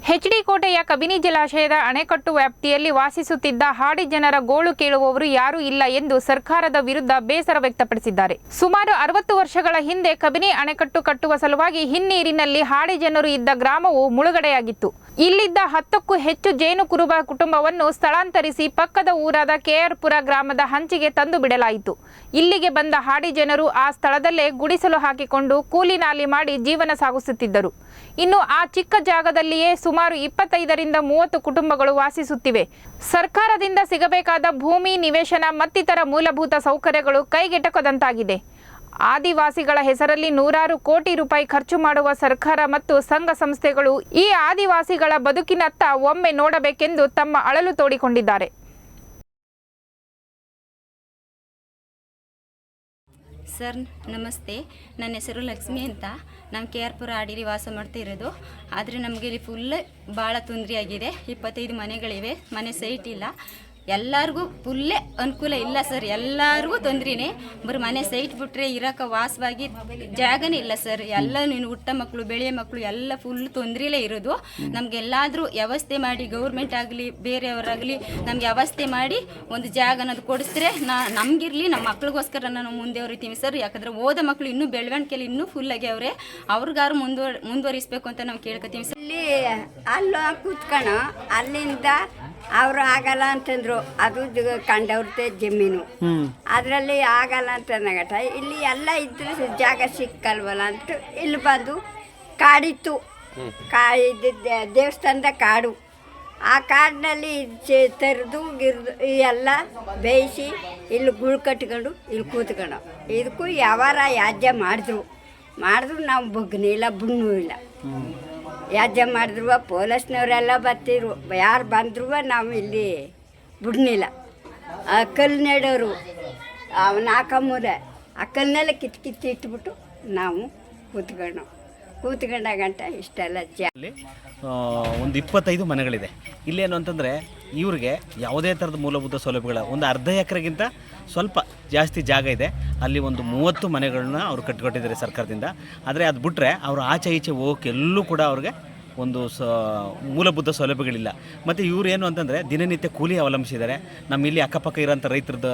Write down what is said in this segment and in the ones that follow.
HD ಕೋಟೆಯ ಕಬಿನಿ ಜಲಾಶಯದ ಅಣೆಕಟ್ಟು ವ್ಯಾಪ್ತಿಯಲ್ಲಿ ವಾಸಿಸುತ್ತಿದ್ದ ಹಾಡಿ ಜನರ ಗೋಳು ಕೇಳುವವರು ಯಾರೂ ಇಲ್ಲ ಎಂದು ಸರ್ಕಾರದ ವಿರುದ್ಧ ಬೇಸರ ವ್ಯಕ್ತಪಡಿಸಿದ್ದಾರೆ. ಸುಮಾರು 60 ವರ್ಷಗಳ ಹಿಂದೆ ಕಬಿನಿ ಅಣೆಕಟ್ಟು ಕಟ್ಟುವ ಸಲುವಾಗಿ ಹಿನ್ನೀರಿನಲ್ಲಿ ಹಾಡಿ ಜನರು ಇದ್ದ ಗ್ರಾಮವು ಮುಳುಗಡೆಯಾಗಿತ್ತು. ಇಲ್ಲಿದ್ದ 10ಕ್ಕೂ ಹೆಚ್ಚು ಜೇನು ಕುರುಬ ಕುಟುಂಬವನ್ನು ಸ್ಥಳಾಂತರಿಸಿ ಪಕ್ಕದ ಊರಾದ ಕೆಆರ್ಪುರ ಗ್ರಾಮದ ಹಂಚಿಗೆ ತಂದು ಬಿಡಲಾಯಿತು. ಇಲ್ಲಿಗೆ ಬಂದ ಹಾಡಿ ಜನರು ಆ ಸ್ಥಳದಲ್ಲೇ ಗುಡಿಸಲು ಹಾಕಿಕೊಂಡು ಕೂಲಿ ನಾಲಿ ಮಾಡಿ ಜೀವನ ಸಾಗಿಸುತ್ತಿದ್ದರು. ಇನ್ನು ಆ ಚಿಕ್ಕ ಜಾಗದಲ್ಲಿಯೇ ಸುಮಾರು 25ರಿಂದ 30 ಕುಟುಂಬಗಳು ವಾಸಿಸುತ್ತಿವೆ. ಸರ್ಕಾರದಿಂದ ಸಿಗಬೇಕಾದ ಭೂಮಿ, ನಿವೇಶನ ಮತ್ತಿತರ ಮೂಲಭೂತ ಸೌಕರ್ಯಗಳು ಕೈಗೆಟಕದಂತಾಗಿದೆ. ಆದಿವಾಸಿಗಳ ಹೆಸರಲ್ಲಿ ನೂರಾರು ಕೋಟಿ ರೂಪಾಯಿ ಖರ್ಚು ಮಾಡುವ ಸರ್ಕಾರ ಮತ್ತು ಸಂಘ ಸಂಸ್ಥೆಗಳು ಈ ಆದಿವಾಸಿಗಳ ಬದುಕಿನತ್ತ ಒಮ್ಮೆ ನೋಡಬೇಕೆಂದು ತಮ್ಮ ಅಳಲು ತೋಡಿಕೊಂಡಿದ್ದಾರೆ. ಸರ್ ನಮಸ್ತೆ, ನನ್ನ ಹೆಸರು ಲಕ್ಷ್ಮಿ ಅಂತ. ನಾನು ಕೆಆರ್ಪುರ ಹಾಡಿಲಿ ವಾಸ ಮಾಡ್ತಾ ಇರೋದು. ಆದರೆ ನಮಗೆ ಇಲ್ಲಿ ಫುಲ್ ಭಾಳ ತೊಂದರೆ ಆಗಿದೆ. 25 ಮನೆಗಳಿವೆ, ಮನೆ ಸೈಟ್ ಇಲ್ಲ. ಎಲ್ಲರಿಗೂ ಫುಲ್ಲೇ ಅನುಕೂಲ ಇಲ್ಲ ಸರ್, ಎಲ್ಲರಿಗೂ ತೊಂದರೆನೇ. ಬರೀ ಮನೆ ಸೈಟ್ ಬಿಟ್ಟರೆ ಇರೋಕೆ ವಾಸವಾಗಿ ಜಾಗನೇ ಇಲ್ಲ ಸರ್. ಎಲ್ಲ ನೀನು ಹುಟ್ಟ ಮಕ್ಕಳು, ಬೆಳೆಯ ಮಕ್ಕಳು ಎಲ್ಲ ಫುಲ್ ತೊಂದರೆಲೇ ಇರೋದು. ನಮಗೆಲ್ಲಾದರೂ ವ್ಯವಸ್ಥೆ ಮಾಡಿ, ಗೌರ್ಮೆಂಟ್ ಆಗಲಿ ಬೇರೆಯವರಾಗಲಿ ನಮಗೆ ವ್ಯವಸ್ಥೆ ಮಾಡಿ ಒಂದು ಜಾಗ ಅನ್ನೋದು ಕೊಡಿಸಿದ್ರೆ ನಮಗಿರಲಿ, ನಮ್ಮ ಮಕ್ಳಿಗೋಸ್ಕರ ನಾವು ಮುಂದೆ ಹೊರಿತೀವಿ ಸರ್. ಯಾಕಂದರೆ ಓದೋ ಮಕ್ಕಳು ಇನ್ನೂ ಬೆಳವಣಿಗೆಯಲ್ಲಿ ಇನ್ನೂ ಫುಲ್ಲಾಗಿ ಅವರೇ, ಅವ್ರಿಗಾರು ಮುಂದುವರಿಸಬೇಕು ಅಂತ ನಾವು ಕೇಳ್ಕೊತೀವಿ ಸರ್. ಇಲ್ಲಿ ಅಲ್ಲ ಕೂತ್ಕೊಂಡು ಅಲ್ಲಿಂದ ಅವರು ಆಗಲ್ಲ ಅಂತಂದ್ರು. ಅದು ಕಂಡವ್ರದ್ದೇ ಜಮೀನು, ಅದರಲ್ಲಿ ಆಗಲ್ಲ ಅಂತಂದಗಟ ಇಲ್ಲಿ ಎಲ್ಲ ಇದ್ರೆ ಜಾಗ ಸಿಕ್ಕಲ್ವಲ್ಲ ಅಂತ ಇಲ್ಲಿ ಬಂದು ಕಾಡಿತ್ತು. ದೇವಸ್ಥಾನದ ಕಾಡು, ಆ ಕಾಡಿನಲ್ಲಿ ತೆರೆದು ಎಲ್ಲ ಬೇಯಿಸಿ ಇಲ್ಲಿ ಗುಳು ಕಟ್ಕೊಂಡು ಇಲ್ಲಿ ಕೂತ್ಕೊಂಡು ಇದಕ್ಕೂ ಯಾವಾರ ಯಾಜ್ಯ ಮಾಡಿದ್ರು ನಾವು ಬಗ್ನಿಲ್ಲ, ಬುಣ್ಣು ಇಲ್ಲ. ಯಾಜ್ಯ ಮಾಡಿದ್ರು ಪೊಲೀಸ್ನವರೆಲ್ಲ ಬರ್ತಿದ್ರು, ಯಾರು ಬಂದ್ರು ನಾವು ಇಲ್ಲಿ ಬಿಡ್ನಿಲ್ಲ. ಆ ಕಲ್ಲು ನೆಡೋರು ನಾಲ್ಕಮ್ಮೂರೆ ಆ ಕಲ್ಲನ್ನೆಲ್ಲ ಕಿತ್ತು ಇಟ್ಬಿಟ್ಟು ನಾವು ಕೂತ್ಕೊಂಡಾಗಂಟ ಇಷ್ಟೆಲ್ಲ ಒಂದು 25 ಮನೆಗಳಿದೆ. ಇಲ್ಲೇನು ಅಂತಂದರೆ ಇವ್ರಿಗೆ ಯಾವುದೇ ಥರದ ಮೂಲಭೂತ ಸೌಲಭ್ಯಗಳ ಒಂದು ಅರ್ಧ ಎಕರೆಗಿಂತ ಸ್ವಲ್ಪ ಜಾಸ್ತಿ ಜಾಗ ಇದೆ. ಅಲ್ಲಿ ಒಂದು 30 ಮನೆಗಳನ್ನ ಅವ್ರು ಕಟ್ಟಿಕೊಟ್ಟಿದ್ದಾರೆ ಸರ್ಕಾರದಿಂದ. ಆದರೆ ಅದು ಬಿಟ್ಟರೆ ಅವರು ಆಚೆ ಈಚೆ ಹೋಗೋಕೆ ಎಲ್ಲೂ ಕೂಡ ಅವ್ರಿಗೆ ಒಂದು ಮೂಲಭೂತ ಸೌಲಭ್ಯಗಳಿಲ್ಲ. ಮತ್ತು ಇವ್ರು ಏನು ಅಂತಂದರೆ ದಿನನಿತ್ಯ ಕೂಲಿ ಅವಲಂಬಿಸಿದ್ದಾರೆ. ನಮ್ಮ ಇಲ್ಲಿ ಅಕ್ಕಪಕ್ಕ ಇರೋಂಥ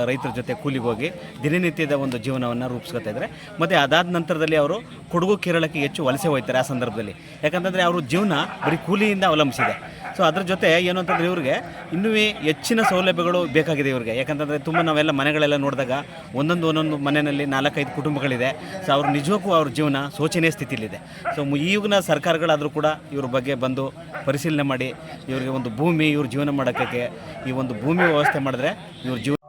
ರೈತರ ಜೊತೆ ಕೂಲಿಗೆ ಹೋಗಿ ದಿನನಿತ್ಯದ ಒಂದು ಜೀವನವನ್ನು ರೂಪಿಸ್ಕೊತಾ ಇದ್ದಾರೆ. ಮತ್ತು ಅದಾದ ನಂತರದಲ್ಲಿ ಅವರು ಕೊಡಗು ಕೇರಳಕ್ಕೆ ಹೆಚ್ಚು ವಲಸೆ ಹೋಗ್ತಾರೆ ಆ ಸಂದರ್ಭದಲ್ಲಿ. ಯಾಕಂತಂದರೆ ಅವ್ರ ಜೀವನ ಬರೀ ಕೂಲಿಯಿಂದ ಅವಲಂಬಿಸಿದೆ. ಸೊ ಅದ್ರ ಜೊತೆ ಏನು ಅಂತಂದರೆ ಇವ್ರಿಗೆ ಇನ್ನೂ ಹೆಚ್ಚಿನ ಸೌಲಭ್ಯಗಳು ಬೇಕಾಗಿದೆ ಇವ್ರಿಗೆ. ಯಾಕಂತಂದರೆ ತುಂಬ ನಾವೆಲ್ಲ ಮನೆಗಳೆಲ್ಲ ನೋಡಿದಾಗ ಒಂದೊಂದು ಮನೆಯಲ್ಲಿ 4-5 ಕುಟುಂಬಗಳಿದೆ. ಸೊ ಅವ್ರು ನಿಜಕ್ಕೂ ಅವ್ರ ಜೀವನ ಶೋಚನೀಯ ಸ್ಥಿತಿಲಿದೆ. ಸೊ ಈಗಿನ ಸರ್ಕಾರಗಳಾದರೂ ಕೂಡ ಇವ್ರ ಬಗ್ಗೆ ಬಂದು ಪರಿಶೀಲನೆ ಮಾಡಿ ಇವ್ರಿಗೆ ಒಂದು ಭೂಮಿ, ಇವ್ರ ಜೀವನ ಮಾಡೋಕ್ಕೆ ಈ ಒಂದು ಭೂಮಿ ವ್ಯವಸ್ಥೆ ಮಾಡಿದ್ರೆ ಇವ್ರ ಜೀವನ